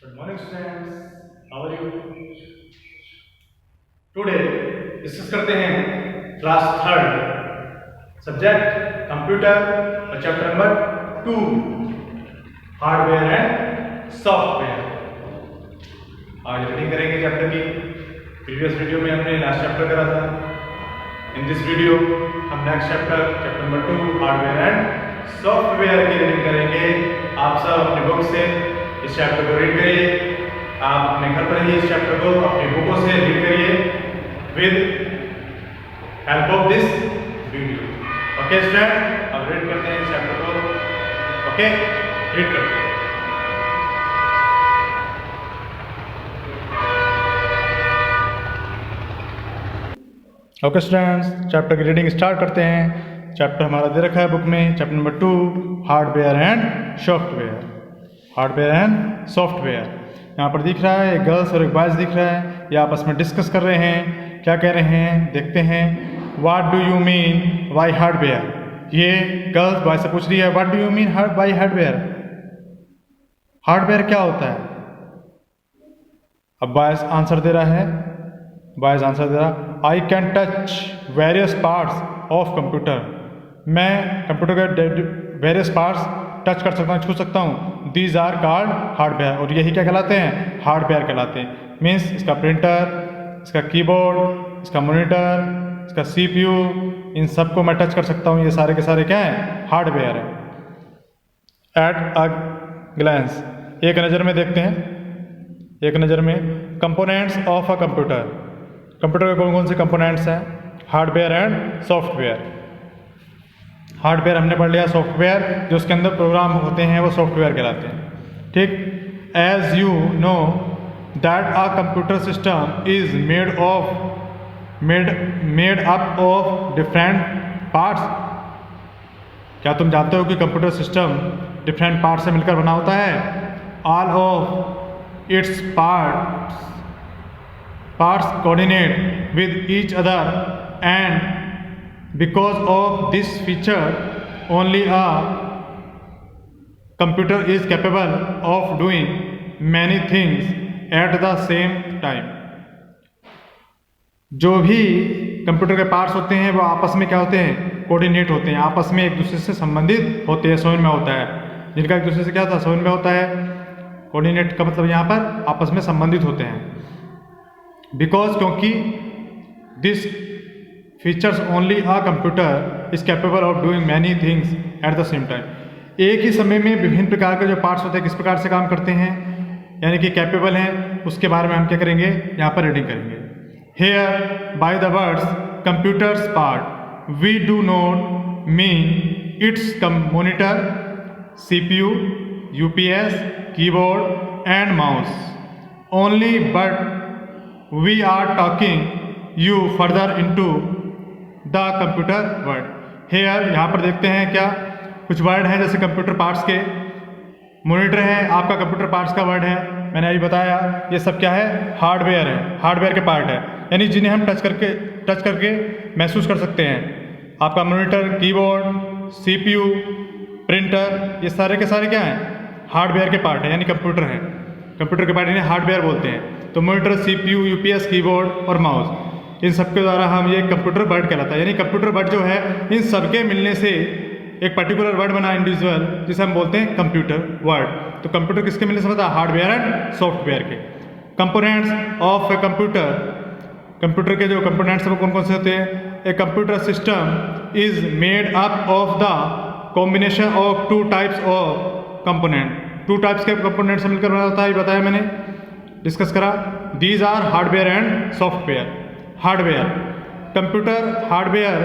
Good morning, students. How are you? Today discuss करते हैं class third subject computer और chapter number 2 hardware and software. आज reading करेंगे chapter की। Previous video में हमने लास्ट चैप्टर करा था। इन दिस वीडियो हम next chapter number 2 hardware and software की रीडिंग करेंगे। आप सब अपनी बुक से इस चैप्टर को रीड करिए। आप अपने घर पर ही इस चैप्टर को अपनी बुकों से रीड करिए with help of this video. Okay student, अब रीड करते हैं इस चैप्टर को। ओके, रीड करते हैं। ओके स्टूडेंट्स, चैप्टर की रीडिंग स्टार्ट करते हैं। चैप्टर हमारा दे रखा है बुक में, chapter number 2 hardware and software. Hardware and software यहाँ पर दिख रहा है, एक गर्ल्स और एक बॉयज दिख रहा है। ये आपस में डिस्कस कर रहे हैं। क्या कह रहे हैं देखते हैं। What do you mean by hardware? ये गर्ल्स बॉय से पूछ रही है, what do you mean by hardware? Hardware क्या होता है? अब बॉयज आंसर दे रहा है। बॉयज आंसर दे रहा, I can touch various parts of computer. मैं कंप्यूटर के वेरियस पार्ट्स टच कर सकता हूँ, छू सकता हूँ। दीज आर कॉल्ड हार्डवेयर, और यही क्या कहलाते हैं? हार्डवेयर कहलाते हैं। मीन्स इसका प्रिंटर, इसका कीबोर्ड, इसका मॉनिटर, इसका सीपीयू, इन सबको मैं टच कर सकता हूँ। ये सारे के सारे क्या हैं? हार्डवेयर है। एट अ ग्लैंस, एक नज़र में देखते हैं। एक नज़र में components of a computer. Computer के कौन कौन से कंपोनेंट्स हैं? Hardware and software. हार्डवेयर हमने पढ़ लिया, सॉफ्टवेयर जो उसके अंदर प्रोग्राम होते हैं वो सॉफ्टवेयर कहलाते हैं। ठीक, as you know that a computer system is made up of different parts. क्या तुम जानते हो कि कंप्यूटर सिस्टम डिफरेंट पार्ट्स से मिलकर बना होता है? All of its parts coordinate with each other and because of this feature only a computer is capable of doing many things at the same time। जो भी कंप्यूटर के parts होते हैं वो आपस में क्या होते हैं? कोऑर्डिनेट होते हैं, आपस में एक दूसरे से संबंधित होते हैं, समझ में होता है। जिनका एक दूसरे से क्या होता है? समझ में होता है। कोऑर्डिनेट का मतलब यहाँ पर आपस में संबंधित होते हैं। बिकॉज क्योंकि this features only a computer is capable of doing many things at the same time. एक ही समय में विभिन्न प्रकार के जो पार्ट्स होते हैं किस प्रकार से काम करते हैं, यानी कि कैपेबल हैं, उसके बारे में हम क्या करेंगे? यहाँ पर रीडिंग करेंगे। Here by the words computers part we do not mean its monitor, CPU, UPS, keyboard and mouse only, but we are talking you further into the computer word. Here यहाँ पर देखते हैं क्या कुछ वर्ड हैं, जैसे computer parts के। Monitor है, आपका कंप्यूटर पार्ट्स का वर्ड है, मैंने अभी बताया। ये सब क्या है? हार्डवेयर है, हार्डवेयर के पार्ट है, यानी जिन्हें हम टच करके महसूस कर सकते हैं। आपका मॉनिटर, कीबोर्ड, सीपीयू, प्रिंटर, ये सारे के सारे क्या हैं? हार्डवेयर के पार्ट है, यानी कंप्यूटर है। कंप्यूटर के पार्ट इन्हें हार्डवेयर बोलते हैं। तो मॉनिटर, सीपीयू, यूपीएस, कीबोर्ड और माउस, इन सबके द्वारा हम ये कंप्यूटर वर्ड कहलाता है। यानी कंप्यूटर वर्ड जो है इन सबके मिलने से एक पर्टिकुलर वर्ड बना इंडिविजुअल, जिसे हम बोलते हैं कंप्यूटर वर्ड। तो कंप्यूटर किसके मिलने से बनता है? हार्डवेयर एंड सॉफ्टवेयर के। Components of a computer, computer के जो कंपोनेंट्स हैं वो कौन कौन से होते हैं? A computer system is made up of the combination of two types of component. Two types के कंपोनेंट से मिलकर बना होता है, ये बताया मैंने, डिस्कस करा। These are hardware and software. Hardware, computer hardware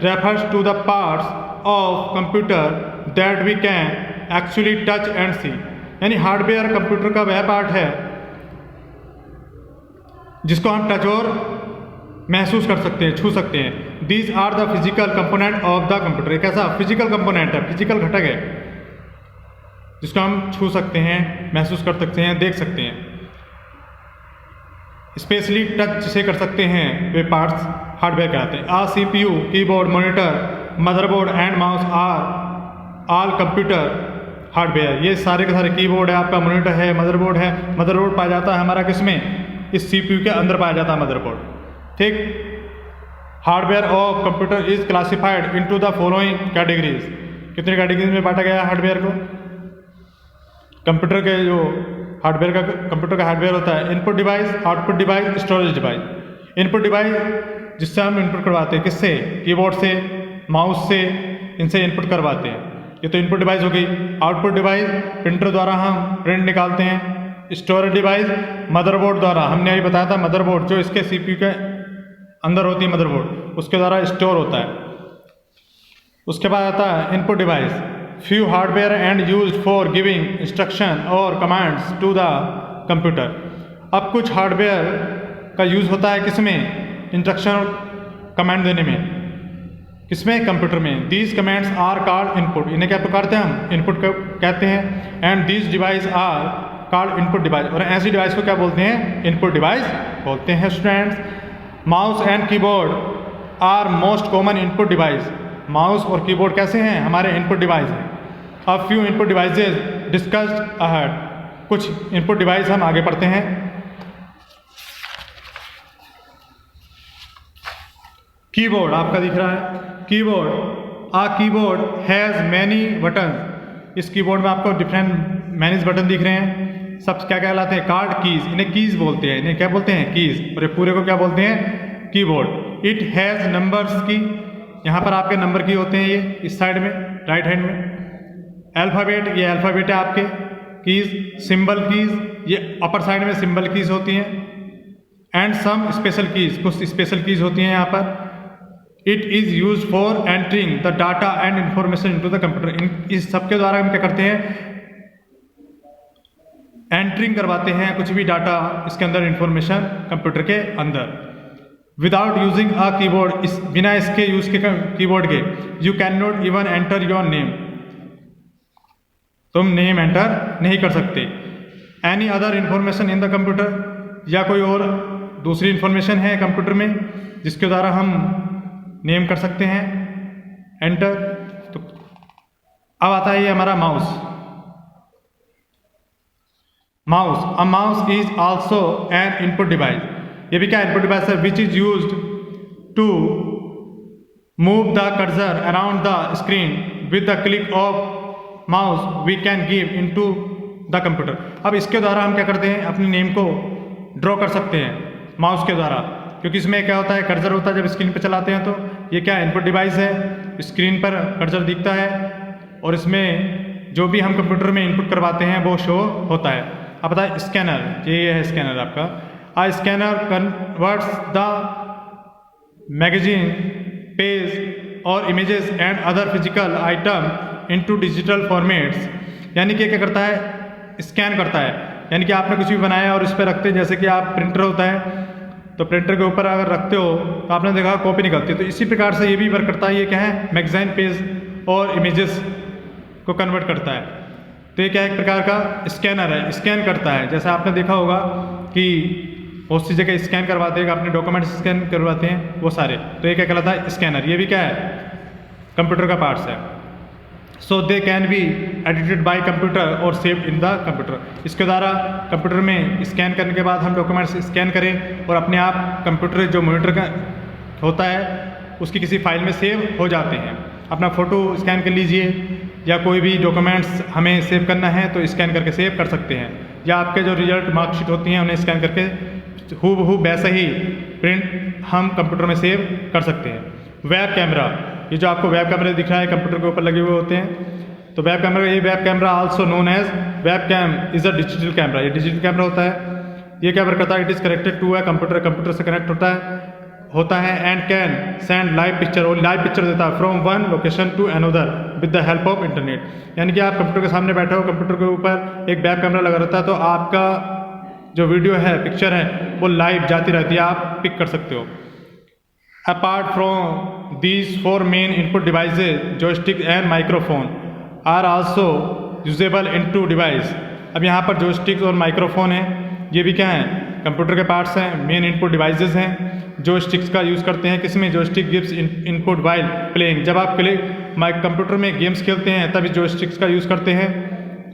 refers to the parts of computer that we can actually touch and see. यानी हार्डवेयर कंप्यूटर का वह पार्ट है जिसको हम टच और महसूस कर सकते हैं, छू सकते हैं। These are the physical component of the computer. एक ऐसा फिजिकल कंपोनेंट है, फिजिकल घटक है जिसको हम छू सकते हैं, महसूस कर सकते हैं, देख सकते हैं, स्पेशली टच जिसे कर सकते हैं, वे पार्ट्स हार्डवेयर कहलाते हैं। Uh CPU, keyboard, monitor, motherboard and mouse are all computer hardware, ये सारे के सारे कीबोर्ड है, आपका मॉनिटर है, मदरबोर्ड है। मदरबोर्ड पाया जाता है हमारा किसमें, इस CPU के अंदर पाया जाता है मदरबोर्ड, ठीक। Hardware of computer is classified into the following categories, कितने कैटेगरीज में बांटा गया है हार्डवेयर को। कंप्यूटर के जो हार्डवेयर का कंप्यूटर का हार्डवेयर होता है, input device, output device, storage device. Input device जिससे हम इनपुट करवाते हैं, किससे, कीबोर्ड से, माउस से, इनसे इनपुट करवाते हैं, ये तो इनपुट डिवाइस हो गई। आउटपुट डिवाइस प्रिंटर द्वारा हम प्रिंट निकालते हैं। स्टोरेज डिवाइस मदरबोर्ड द्वारा, हमने अभी बताया था मदरबोर्ड जो इसके CPU के अंदर होती है मदरबोर्ड, उसके द्वारा स्टोर होता है। उसके बाद आता है input device, few hardware and used for giving instruction और कमांड्स टू द कंप्यूटर। अब कुछ हार्डवेयर का यूज़ होता है किसमें, इंस्ट्रक्शन कमांड देने में, किसमें, कंप्यूटर में। These commands are called input, इन्हें क्या पुकारते हैं हम, इनपुट कहते हैं। And these device are called input device, और ऐसी डिवाइस को क्या बोलते हैं, इनपुट डिवाइस बोलते हैं students. Mouse and keyboard are most common input device, mouse और कीबोर्ड कैसे हैं, हमारे इनपुट डिवाइस हैं। अब few input devices discussed ahead, कुछ इनपुट डिवाइस हम आगे पढ़ते हैं। कीबोर्ड आपका दिख रहा है, keyboard, a keyboard has many button, इस कीबोर्ड में आपको डिफरेंट मैनीज बटन दिख रहे हैं। सब क्या कहलाते हैं, कार्ड कीज, इन्हें कीज बोलते हैं, इन्हें क्या बोलते हैं, कीज, और ये पूरे को क्या बोलते हैं, कीबोर्ड। इट हैज़ नंबर्स की, यहाँ पर आपके नंबर की होते हैं, ये इस साइड में राइट हैंड में। अल्फ़ाबेट, ये अल्फ़ाबेट है आपके, कीज, सिंबल कीज, ये अपर साइड में सिंबल कीज होती हैं। एंड सम स्पेशल कीज, कुछ स्पेशल कीज होती हैं यहाँ पर। It is use for entering the data and information into the computer, इस सब के द्वारा हम क्या करते हैं, एंट्रिंग करवाते हैं कुछ भी डाटा इसके अंदर, इंफॉर्मेशन कंप्यूटर के अंदर। विदाउट यूजिंग अ कीबोर्ड, इस बिना इसके यूज के कीबोर्ड के, you can not even enter your name, तुम नेम एंटर नहीं कर सकते। Any other information in the computer, या कोई और दूसरी इंफॉर्मेशन है कंप्यूटर में जिसके द्वारा हम नेम कर सकते हैं एंटर। तो अब आता है ये हमारा mouse. Mouse, a mouse is also an input device, ये भी क्या इनपुट डिवाइस है, which is used to move the cursor around the screen with the click of mouse we can give into the computer. अब इसके द्वारा हम क्या करते हैं, अपने नेम को ड्रॉ कर सकते हैं माउस के द्वारा, क्योंकि इसमें क्या होता है, कर्सर होता है, जब स्क्रीन पे चलाते हैं तो ये क्या इनपुट डिवाइस है, स्क्रीन पर कर्सर दिखता है और इसमें जो भी हम कंप्यूटर में इनपुट करवाते हैं वो शो होता है। अब बताए स्कैनर, ये है स्कैनर आपका। Uh scanner converts the magazine, page और images and other physical item into digital formats, यानी कि क्या करता है, स्कैन करता है, यानी कि आपने कुछ भी बनाया और इस पर रखते हैं, जैसे कि आप प्रिंटर होता है तो प्रिंटर के ऊपर अगर रखते हो तो आपने देखा कॉपी निकलती है, तो इसी प्रकार से ये भी वर्क करता है। ये क्या है, मैगजीन पेज और इमेजेस को कन्वर्ट करता है। तो ये क्या एक प्रकार का स्कैनर है, स्कैन करता है। जैसे आपने देखा होगा कि बहुत सी जगह स्कैन करवाते हैं, अपने डॉक्यूमेंट्स स्कैन करवाते हैं वो सारे, तो ये क्या कहलाता है, स्कैनर। ये भी क्या है, कंप्यूटर का पार्ट्स है। So they can be edited by computer और सेव्ड इन द कंप्यूटर, इसके द्वारा कंप्यूटर में स्कैन करने के बाद हम डॉक्यूमेंट्स स्कैन करें और अपने आप कंप्यूटर जो मॉनिटर का होता है उसकी किसी फाइल में सेव हो जाते हैं। अपना फ़ोटो स्कैन कर लीजिए, या कोई भी डॉक्यूमेंट्स हमें सेव करना है तो स्कैन करके सेव कर सकते हैं, या आपके जो रिजल्ट मार्कशीट होती हैं उन्हें स्कैन करके हूबहू वैसा ही प्रिंट हम कंप्यूटर में सेव कर सकते हैं। वेब कैमरा, ये जो आपको वेब कैमरे दिख रहा है कंप्यूटर के ऊपर लगे हुए होते हैं, तो वेब कैमरा, ये web camera also known as web cam is a digital camera, ये डिजिटल कैमरा होता है। ये क्या वर्क करता है, इट इज़ कनेक्टेड टू है कंप्यूटर, कंप्यूटर से कनेक्ट होता है and can send live picture, और लाइव पिक्चर देता है from one location to another with the help of internet. यानी कि आप कंप्यूटर के सामने बैठे हो, कंप्यूटर के ऊपर एक वेब कैमरा लगा रहता है, तो आपका जो वीडियो है, पिक्चर है, वो लाइव जाती रहती है, आप पिक कर सकते हो। Apart from these four main input devices, joystick and microphone are also usable into device. अब यहाँ पर जॉयस्टिक और माइक्रोफोन है, ये भी क्या है, कंप्यूटर के पार्ट्स हैं, मेन इनपुट डिवाइसेस हैं। जॉयस्टिक्स का यूज़ करते हैं किसमें, joystick gives input while playing, जब आप कंप्यूटर में गेम्स खेलते हैं तभी जॉयस्टिक्स का यूज़ करते हैं।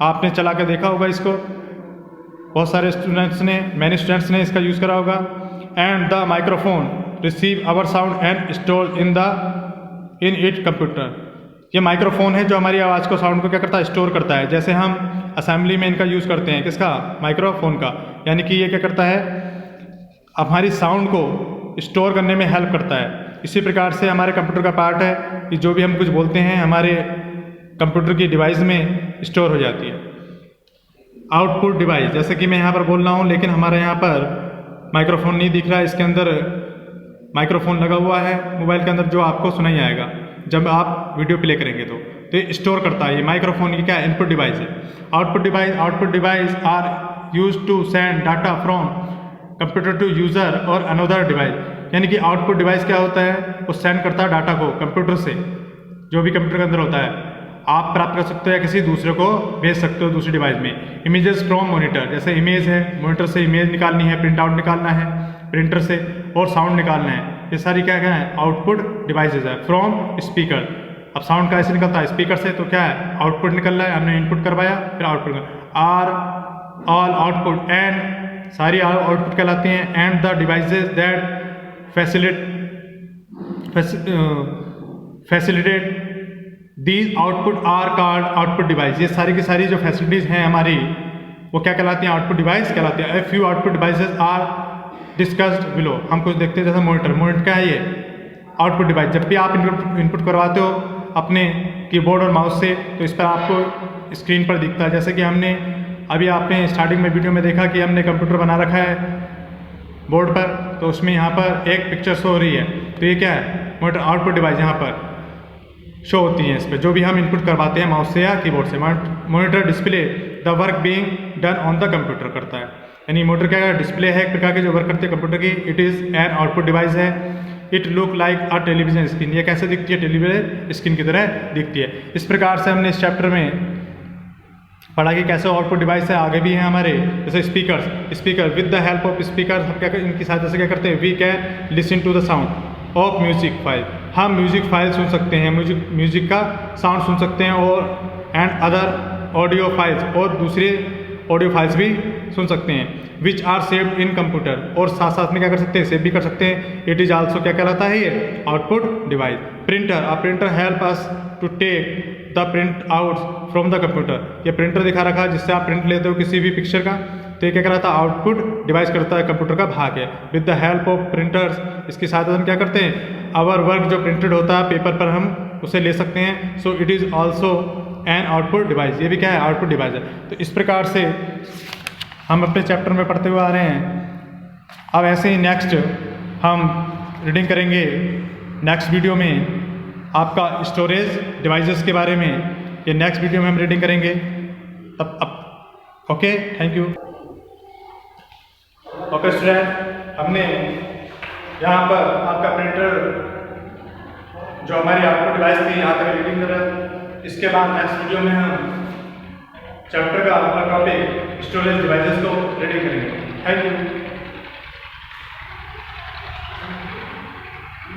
आपने चला के देखा होगा इसको, बहुत सारे स्टूडेंट्स ने, मैनी स्टूडेंट्स ने इसका यूज़ करा होगा। And the microphone receive our sound and store in it computer. ये माइक्रोफोन है जो हमारी आवाज़ को, साउंड को क्या करता है, स्टोर करता है। जैसे हम असेंबली में इनका यूज़ करते हैं, किसका, माइक्रोफोन का, यानी कि ये क्या करता है, हमारी साउंड को स्टोर करने में हेल्प करता है। इसी प्रकार से हमारे कंप्यूटर का पार्ट है कि जो भी हम कुछ बोलते हैं हमारे कंप्यूटर की डिवाइस में स्टोर हो जाती है। आउटपुट डिवाइस, जैसे कि मैं यहाँ पर बोल रहा हूँ लेकिन हमारे यहाँ पर माइक्रोफोन नहीं दिख रहा है, इसके अंदर माइक्रोफोन लगा हुआ है मोबाइल के अंदर, जो आपको सुना ही आएगा जब आप वीडियो प्ले करेंगे। तो ये स्टोर करता है, ये माइक्रोफोन की क्या इनपुट डिवाइस है। Output device are use to send data from computer to user और अनदर डिवाइस। यानी कि आउटपुट डिवाइस क्या होता है, वो सेंड करता है डाटा को कंप्यूटर से, जो भी कंप्यूटर के अंदर होता है, आप प्राप्त कर सकते हो या किसी दूसरे को भेज सकते हो दूसरी डिवाइस में। इमेजेस फ्रॉम मॉनिटर, जैसे इमेज है, मॉनिटर से इमेज निकालनी है, प्रिंट आउट निकालना है प्रिंटर से, और साउंड निकालना है, ये सारी क्या क्या है, आउटपुट डिवाइसेज है। फ्रॉम स्पीकर, अब साउंड कैसे निकलता है, स्पीकर से, तो क्या है, आउटपुट निकल रहा है, हमने इनपुट करवाया फिर output. Are all output, and सारी आउटपुट कहलाती हैं। And the devices that facilitate these output are called output device. ये सारी की सारी जो फैसिलिटीज़ हैं हमारी, वो क्या कहलाती हैं, आउटपुट डिवाइस कहलाती है। A few output devices are discussed below. हम कुछ देखते हैं, जैसे मॉनिटर क्या है, ये आउटपुट डिवाइस। जब भी आप इनपुट करवाते हो अपने कीबोर्ड और माउस से, तो इस पर आपको स्क्रीन पर दिखता है। जैसे कि हमने अभी आपने स्टार्टिंग में वीडियो में देखा कि हमने कंप्यूटर बना रखा है बोर्ड पर, तो उसमें यहाँ पर एक पिक्चर शो हो रही है, तो ये क्या है, मॉनिटर आउटपुट डिवाइस यहाँ पर शो होती है। इस पर जो भी हम इनपुट करवाते हैं माउस से या कीबोर्ड से। Monitor display the work being done on the computer करता है, यानी मॉनिटर क्या है, डिस्प्ले है एक प्रकार की जो वर्क करती है कंप्यूटर की। It is an output device है। It look like a television screen, ये कैसे दिखती है, टेलीविजन स्क्रीन की तरह दिखती है। इस प्रकार से हमने इस चैप्टर में पढ़ा कि कैसे आउटपुट डिवाइस है। आगे भी हैं हमारे, जैसे speaker with the help of speaker, हम क्या इनकी सहायता से क्या करते हैं, we can listen to the sound of music file. हम म्यूजिक फाइल सुन सकते हैं, म्यूजिक का साउंड सुन सकते हैं, और एंड अदर ऑडियो फाइल्स, और दूसरे ऑडियो फाइल्स भी सुन सकते हैं। Which are saved in computer, और साथ साथ में क्या कर सकते हैं, सेव भी कर सकते हैं। इट इज आल्सो क्या कहलाता है, ये output device. Printer, a printer help us to take the print out from the computer. ये प्रिंटर दिखा रखा है जिससे आप प्रिंट लेते हो किसी भी पिक्चर का, तो ये क्या कहलाता है, आउटपुट डिवाइस करता है, कंप्यूटर का भाग है। With the help of printers, इसके साथ हम क्या करते हैं, आवर वर्क जो प्रिंटेड होता है पेपर पर, हम उसे ले सकते हैं। So it is also an output device, ये भी क्या है, आउटपुट डिवाइस है। तो इस प्रकार से हम अपने चैप्टर में पढ़ते हुए आ रहे हैं। अब ऐसे ही नेक्स्ट हम रीडिंग करेंगे नेक्स्ट वीडियो में, आपका स्टोरेज डिवाइसेस के बारे में, ये नेक्स्ट वीडियो में हम रीडिंग करेंगे। Okay, thank you. Okay student, हमने यहाँ पर आपका प्रिंटर जो हमारी आउटपुट डिवाइस थी यहाँ तक रीडिंग करें। इसके बाद नेक्स्ट वीडियो में हम चैप्टर का अपना टॉपिक स्टोरेज डिवाइसेस को रीडिंग करेंगे। Thank you.